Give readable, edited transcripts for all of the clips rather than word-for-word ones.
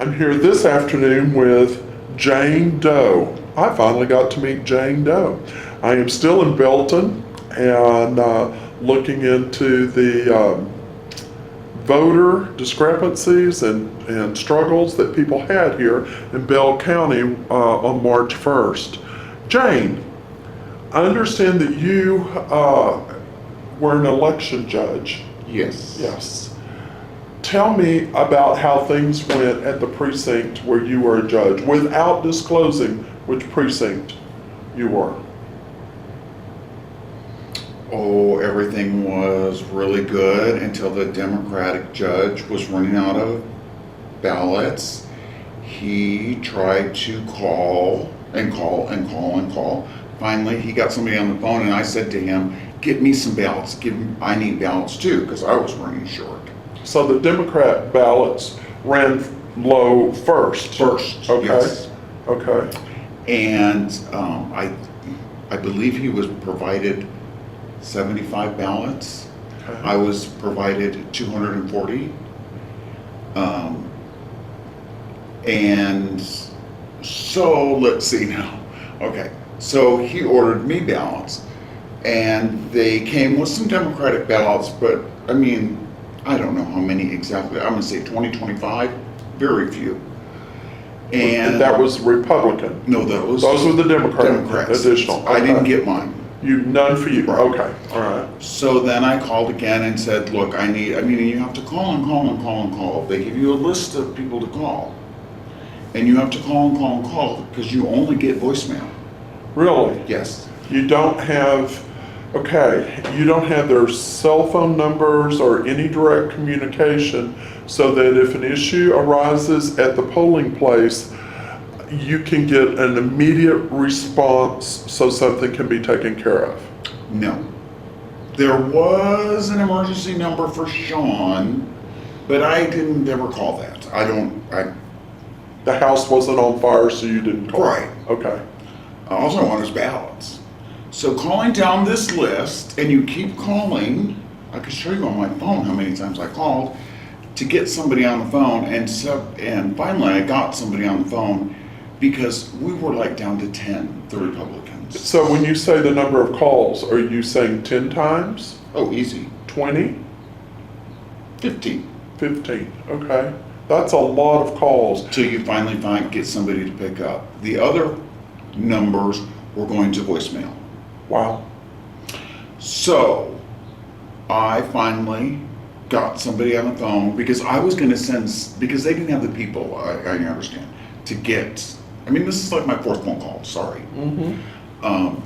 I'm here this afternoon with Jane Doe. I finally got to meet Jane Doe. I am still in Belton and looking into the voter discrepancies and struggles that people had here in Bell County on March 1st. Jane, I understand that you were an election judge. Yes. Yes. Tell me about how things went at the precinct where you were a judge without disclosing which precinct you were. Oh, everything was really good until the Democratic judge was running out of ballots. He tried to call and call and call and call. Finally, he got somebody on the phone and I said to him, get me some ballots. I need ballots too, because I was running short. So the Democrat ballots ran low first. First, Okay. yes. Okay. And I believe he was provided 75 ballots. Okay. I was provided 240. And so let's see now. Okay, so he ordered me ballots, and they came with some Democratic ballots, but I mean, I don't know how many exactly. I'm gonna say 20, 25, very few. And that was Republican. no, those were the Democrats. additional. I didn't Okay. get mine. None for you. Right. Okay. All right. So then I called again and said, look, you have to call and call and call and call. They give you a list of people to call. And you have to call and call and call because you only get voicemail. Really? Yes. You don't have, you don't have their cell phone numbers or any direct communication so that if an issue arises at the polling place, you can get an immediate response so something can be taken care of. No. There was an emergency number for Sean, but I didn't ever call that. The house wasn't on fire, so you didn't call. Right. Okay. All I want is ballots. So calling down this list, and you keep calling, I could show you on my phone how many times I called to get somebody on the phone, and finally I got somebody on the phone because we were like down to 10, the Republicans. So when you say the number of calls, are you saying 10 times? Oh, easy. 20? 15. 15. Okay. That's a lot of calls. Till you finally get somebody to pick up. The other numbers were going to voicemail. Wow. So I finally got somebody on the phone because I was going to because they didn't have the people, I understand, to get, this is like my fourth phone call, sorry. Mm-hmm.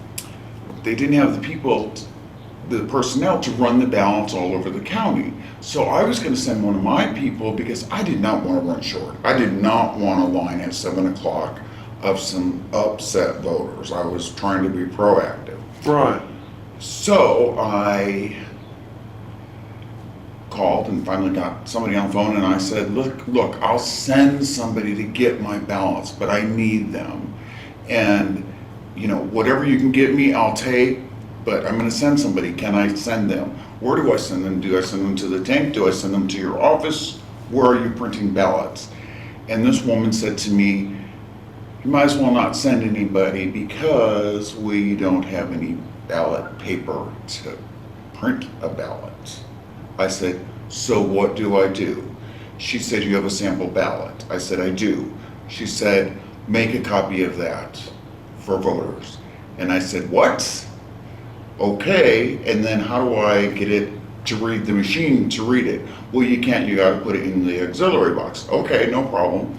They didn't have the people, the personnel to run the ballots all over the county. So I was going to send one of my people because I did not want to run short. I did not want a line at 7 o'clock of some upset voters. I was trying to be proactive. Right. So I called and finally got somebody on the phone and I said, look, I'll send somebody to get my ballots, but I need them. And, whatever you can get me, I'll take, but I'm going to send somebody. Can I send them? Where do I send them? Do I send them to the tank? Do I send them to your office? Where are you printing ballots? And this woman said to me, you might as well not send anybody because we don't have any ballot paper to print a ballot. I said, so what do I do? She said, you have a sample ballot. I said, I do. She said, make a copy of that for voters. And I said, what? Okay, and then how do I get it to read the machine to read it? Well, you can't, you gotta put it in the auxiliary box. Okay, no problem.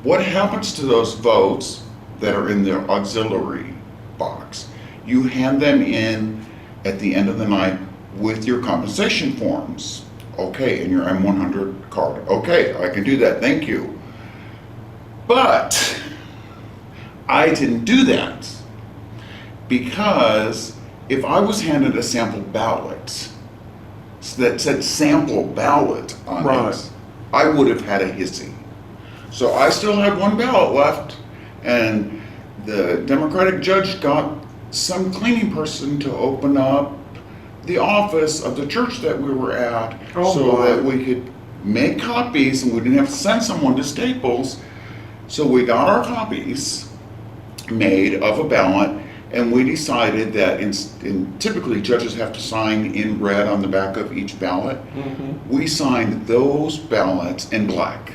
What happens to those votes that are in the auxiliary box? You hand them in at the end of the night with your compensation forms. Okay, and your M100 card. Okay, I can do that, thank you. But I didn't do that because if I was handed a sample ballot that said sample ballot on it, I would have had a hissy. So I still had one ballot left, and the Democratic judge got some cleaning person to open up the office of the church that we were at that we could make copies, and we didn't have to send someone to Staples. So we got our copies made of a ballot, and we decided that typically judges have to sign in red on the back of each ballot. We signed those ballots in black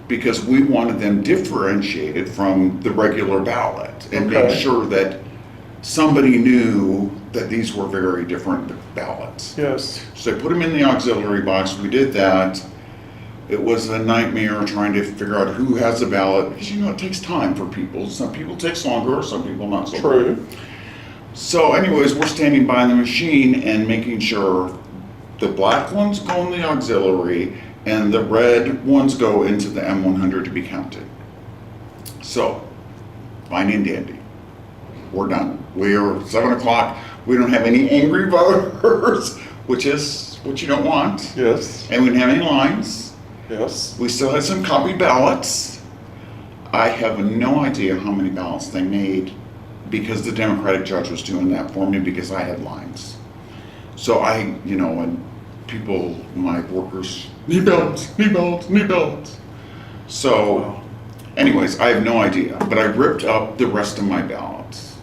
because we wanted them differentiated from the regular ballot and make sure that somebody knew that these were very different ballots. Yes. So they put them in the auxiliary box. We did that. It was a nightmare trying to figure out who has a ballot, because you know it takes time for people. Some people it takes longer, some people not so True. long. So anyways, we're standing by the machine and making sure the black ones go in the auxiliary and the red ones go into the M100 to be counted. So, fine and dandy. We're done. We're 7 o'clock. We don't have any angry voters, which is what you don't want. Yes. And we didn't have any lines. Yes. We still had some copied ballots. I have no idea how many ballots they made because the Democratic judge was doing that for me because I had lines. So and people, my workers, need ballots, need ballots, need ballots. So, anyways, I have no idea, but I ripped up the rest of my ballots.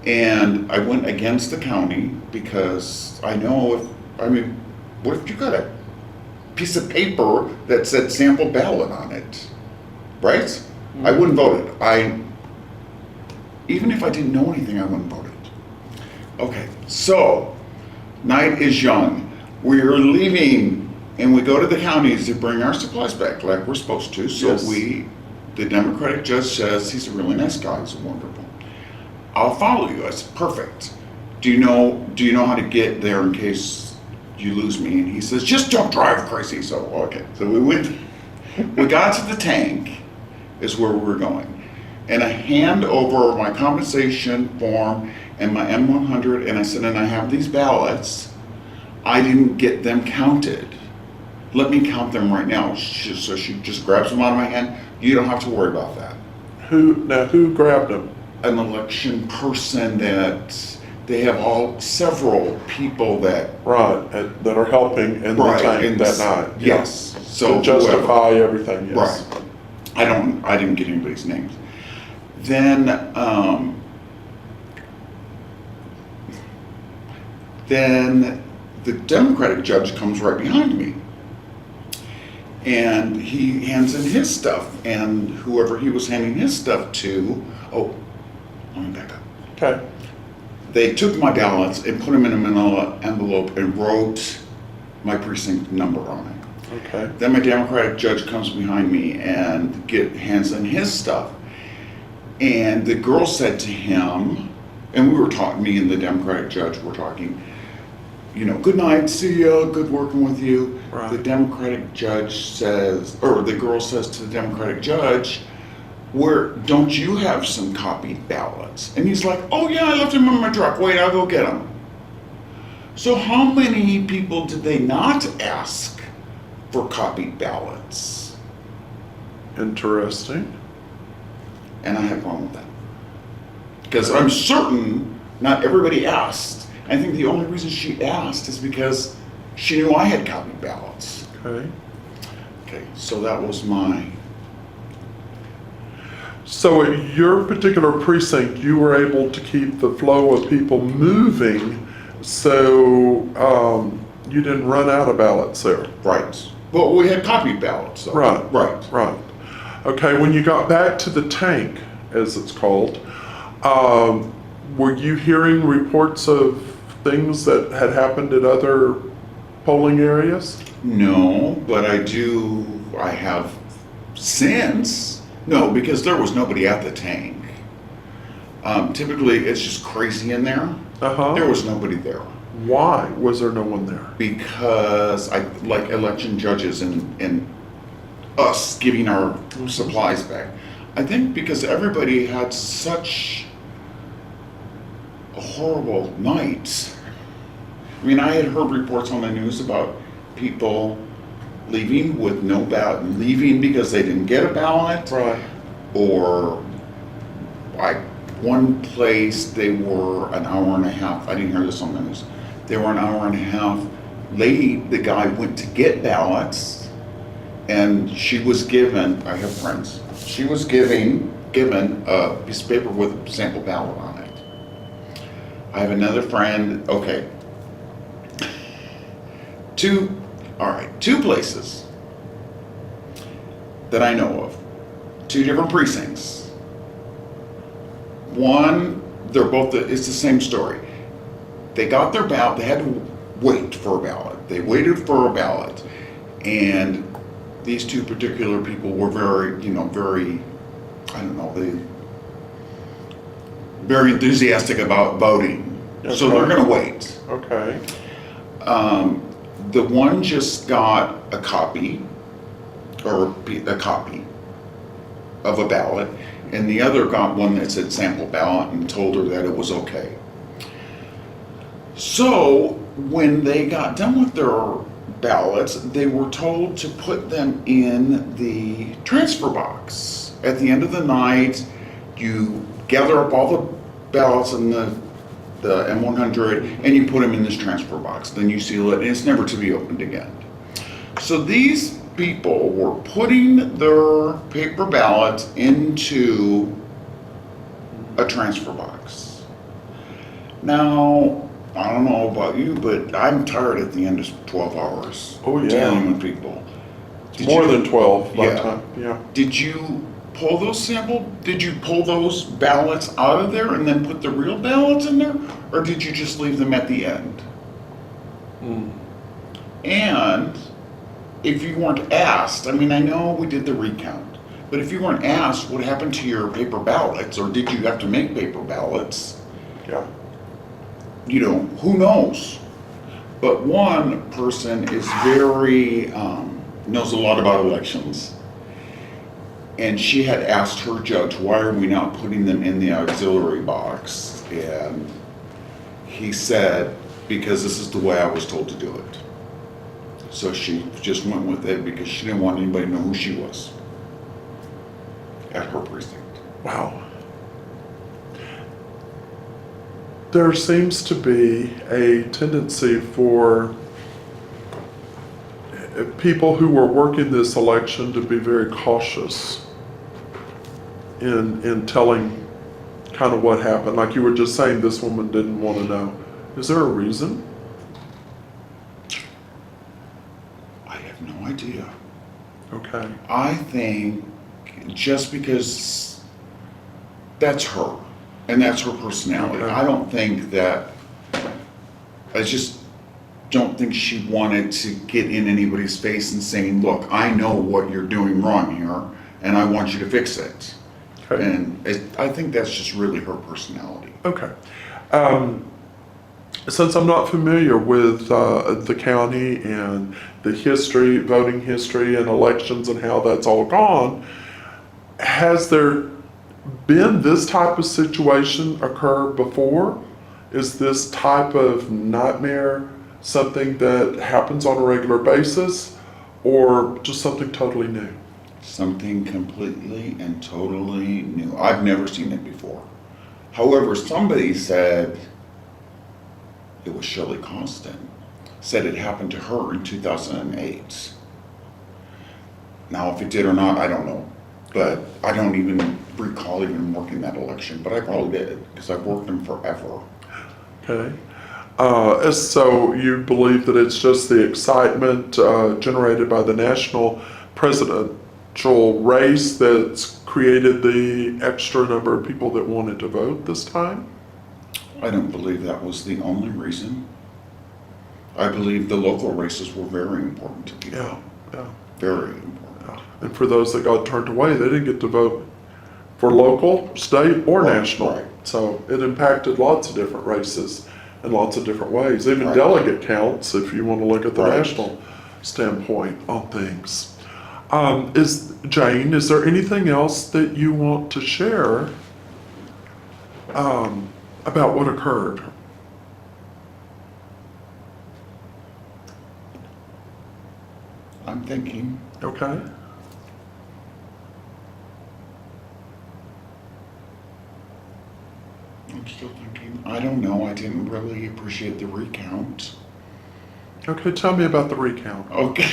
And I went against the county because I know what if you got a piece of paper that said sample ballot on it, right? I wouldn't vote it. Even if I didn't know anything, I wouldn't vote it. Okay, so night is young. We're leaving, and we go to the counties to bring our supplies back like we're supposed to. So Yes. the Democratic judge says, he's a really nice guy, he's wonderful. I'll follow you. I said, perfect. Do you know how to get there in case you lose me? And he says, just don't drive crazy. So, okay. So we got to the tank is where we were going. And I hand over my compensation form and my M100, and I said, and I have these ballots. I didn't get them counted. Let me count them right now. So she just grabs them out of my hand. You don't have to worry about that. Who grabbed them? An election person that they have several people that That are helping in the tank that night. Yes. So to justify everything. Yes. Right. I didn't get anybody's names. Then the Democratic judge comes right behind me. And he hands in his stuff, and whoever he was handing his stuff to, let me back up. Okay. They took my ballots and put them in a manila envelope and wrote my precinct number on it. Okay. Then my Democratic judge comes behind me and hands in his stuff. And the girl said to him, and we were talking, me and the Democratic judge were talking, good night, see ya, good working with you. Right. The Democratic judge says, or the girl says to the Democratic judge, don't you have some copied ballots? And he's like, oh yeah, I left them in my truck. Wait, I'll go get them. So how many people did they not ask for copied ballots? Interesting. And I have a problem with that. Because I'm certain not everybody asked. I think the only reason she asked is because she knew I had copied ballots. Okay. Okay, so that was my... So at your particular precinct, you were able to keep the flow of people moving, so you didn't run out of ballots there. Right. Well, we had copied ballots, though. Right. Right. Right. Okay, when you got back to the tank, as it's called, were you hearing reports of things that had happened at other polling areas? No, but I have since. No, because there was nobody at the tank. Typically, it's just crazy in there. Uh-huh. There was nobody there. Why was there no one there? Because I like election judges and us giving our supplies back. I think because everybody had such a horrible night. I mean, I had heard reports on the news about people leaving with no ballot, leaving because they didn't get a ballot. Right. Or like one place they were an hour and a half, I didn't hear this on the news, they were an hour and a half the guy went to get ballots, and she was given, I have friends, she was given a piece of paper with a sample ballot on it. I have another friend, okay. Two places that I know of, two different precincts. One, it's the same story. They got their ballot, they had to wait for a ballot. They waited for a ballot, and these two particular people were very, very enthusiastic about voting. Okay. So they're gonna wait. Okay. The one just got a copy of a ballot, and the other got one that said sample ballot and told her that it was okay. So when they got done with their ballots, they were told to put them in the transfer box. At the end of the night, you gather up all the ballots in the M100 and you put them in this transfer box. Then you seal it and it's never to be opened again. So these people were putting their paper ballots into a transfer box. Now, I don't know about you, but I'm tired at the end of 12 hours dealing with people. More than 12 by Yeah. time. Yeah. Did you pull those ballots out of there and then put the real ballots in there? Or did you just leave them at the end? And if you weren't asked, I mean, I know we did the recount, but if you weren't asked what happened to your paper ballots, or did you have to make paper ballots? Yeah. Who knows? But one person is very, knows a lot about elections. And she had asked her judge, why are we not putting them in the auxiliary box? And he said, because this is the way I was told to do it. So she just went with it because she didn't want anybody to know who she was at her precinct. Wow. There seems to be a tendency for people who were working this election to be very cautious in telling kind of what happened. Like you were just saying, this woman didn't want to know. Is there a reason? I have no idea. Okay. I think just because that's her and that's her personality. Okay. I just don't think she wanted to get in anybody's face and saying, look, I know what you're doing wrong here and I want you to fix it. Okay. And I think that's just really her personality. Okay. Since I'm not familiar with the county and the history, voting history and elections and how that's all gone, has there been this type of situation occur before? Is this type of nightmare something that happens on a regular basis or just something totally new? Something completely and totally new. I've never seen it before. However, somebody said, it was Shirley Constant, said it happened to her in 2008. Now, if it did or not, I don't know. But I don't even recall even working that election, but I probably did because I've worked them forever. Okay. So you believe that it's just the excitement generated by the national presidential race that's created the extra number of people that wanted to vote this time? I don't believe that was the only reason. I believe the local races were very important to people. Yeah. Very important. And for those that got turned away, they didn't get to vote for local, state, or national. Right. So it impacted lots of different races in lots of different ways. Even Right. delegate counts, if you want to look at the Right. national standpoint on things. Jane, is there anything else that you want to share about what occurred? I'm thinking. Okay. I'm still thinking. I don't know. I didn't really appreciate the recount. Okay, tell me about the recount. Okay.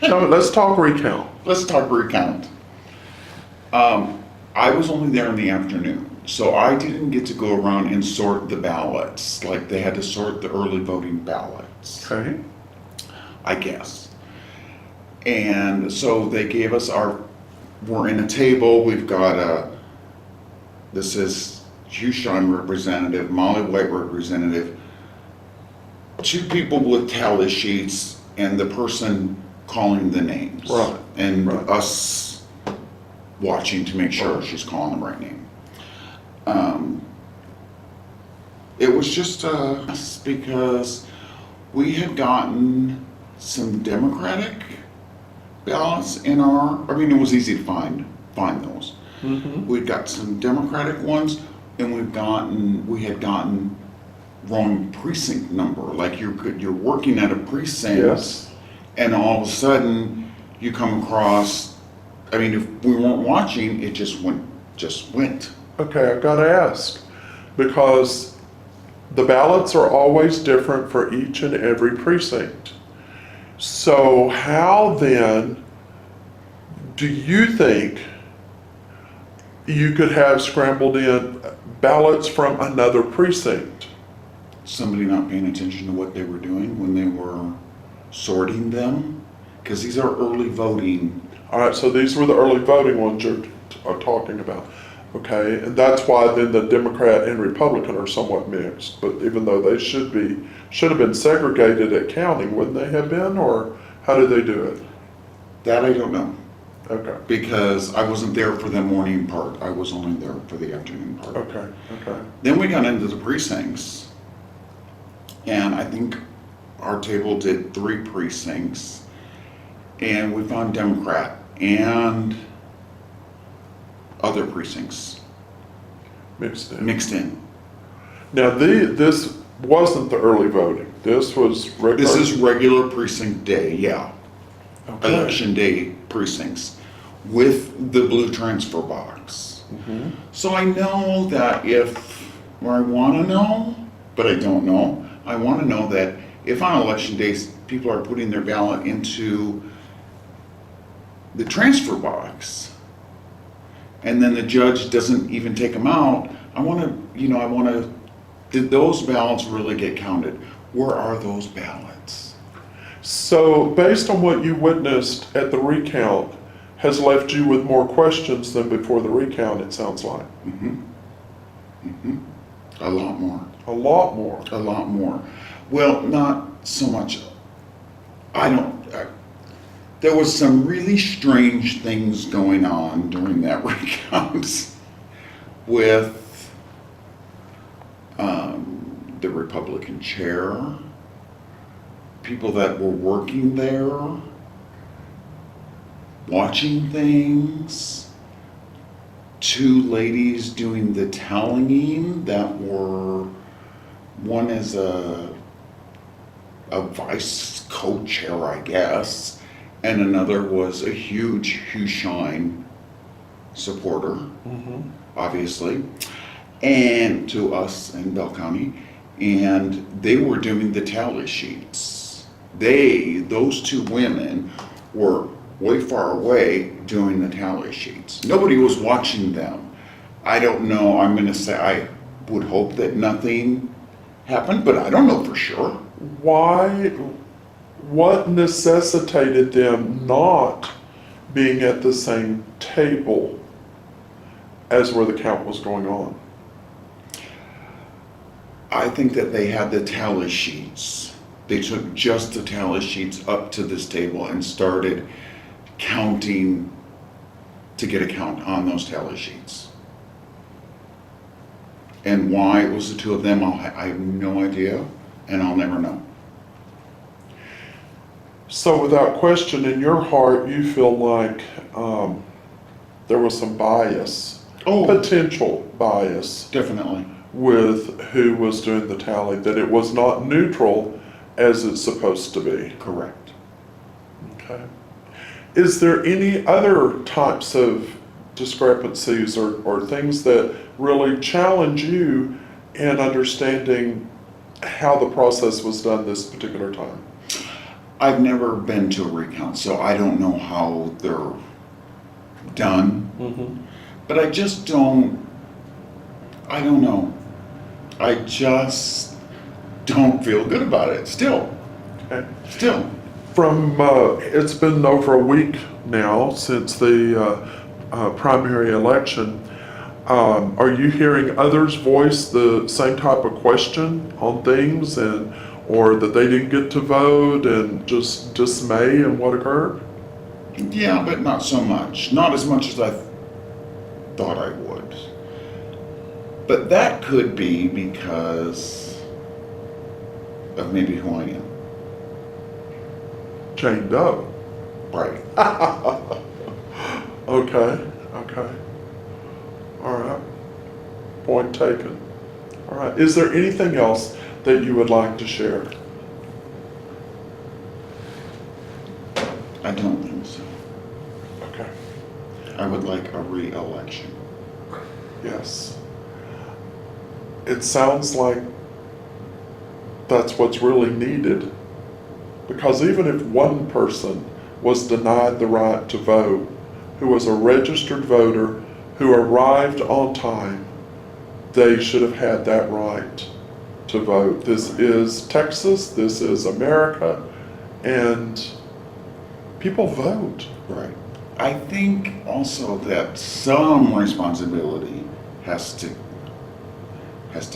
Let's talk recount. Let's talk recount. I was only there in the afternoon, so I didn't get to go around and sort the ballots. Like they had to sort the early voting ballots, Okay. I guess. And so they gave us we're in a table, we've got this is Hugh Shine representative, Molly White representative, two people with tally sheets, and the person calling the names. Right. And Right. us watching to make sure she's calling the right name. It was just because we had gotten some Democratic ballots in I mean, it was easy to find those. Mm-hmm. We'd got some Democratic ones, and we had gotten wrong precinct number. Like you're working at a precinct, Yes. and all of a sudden you come across. I mean, if we weren't watching, it just went. Okay, I've got to ask, because the ballots are always different for each and every precinct. So how then do you think you could have scrambled in ballots from another precinct? Somebody not paying attention to what they were doing when they were sorting them, because these are early voting. All right, so these were the early voting ones you're talking about. Okay, and that's why then the Democrat and Republican are somewhat mixed. But even though they should have been segregated at counting, wouldn't they have been, or how did they do it? That I don't know, Okay, because I wasn't there for the morning part. I was only there for the afternoon part. okay. Then we got into the precincts, and I think our table did 3 precincts, and we found Democrat and other precincts Mixed in. mixed in. Now, this wasn't the early voting. This was regular. This is regular precinct day, yeah. Okay. Election day precincts with the blue transfer box. Mhm. So I know that or I want to know, but I don't know. I want to know that if on election days people are putting their ballot into the transfer box, and then the judge doesn't even take them out, did those ballots really get counted? Where are those ballots? So, based on what you witnessed at the recount, has left you with more questions than before the recount, it sounds like. A lot more. A lot more. A lot more. Well, not so much. There was some really strange things going on during that recount with the Republican chair, people that were working there, watching things, 2 ladies doing the tallying that were, one is a vice co-chair, I guess, and another was a huge Hugh Shine supporter, obviously, and to us in Bell County, and they were doing the tally sheets. Those 2 women were way far away doing the tally sheets. Nobody was watching them. I don't know, I'm gonna say, I would hope that nothing happened, but I don't know for sure. What necessitated them not being at the same table as where the count was going on? I think that they had the tally sheets. They took just the tally sheets up to this table and started counting to get a count on those tally sheets. And why it was the 2 of them, I have no idea, and I'll never know. So, without question, in your heart, you feel like there was some bias, Oh, potential bias, definitely. with who was doing the tally, that it was not neutral as it's supposed to be. Correct. Okay. Is there any other types of discrepancies or things that really challenge you in understanding how the process was done this particular time? I've never been to a recount, so I don't know how they're done. But I just I don't know. I just don't feel good about it still. Okay. Still. From, it's been over a week now since the primary election. Are you hearing others voice the same type of question on things, and or that they didn't get to vote, and just dismay in what occurred? Yeah, but not so much. Not as much as I thought I would. But that could be because of maybe who I am. Jane Doe. Right. Okay, okay. All right. Point taken. All right. Is there anything else that you would like to share? I don't think so. Okay. I would like a re-election. Yes. It sounds like that's what's really needed. Because even if one person was denied the right to vote, who was a registered voter, who arrived on time, they should have had that right to vote. This is Texas, this is America, and people vote. Right. I think also that some responsibility has to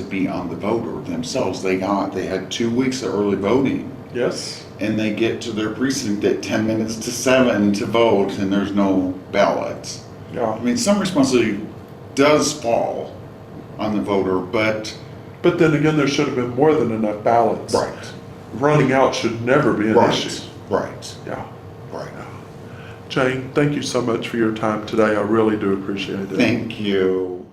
be on the voter themselves. They had 2 weeks of early voting, Yes? and they get to their precinct at 10 minutes to 7 to vote, and there's no ballots. I Yeah. mean, some responsibility does fall on the voter, but But then again, there should have been more than enough ballots. Running out should never be an issue. right, Yeah. right. Jane, thank you so much for your time today. I really do appreciate it. Thank you.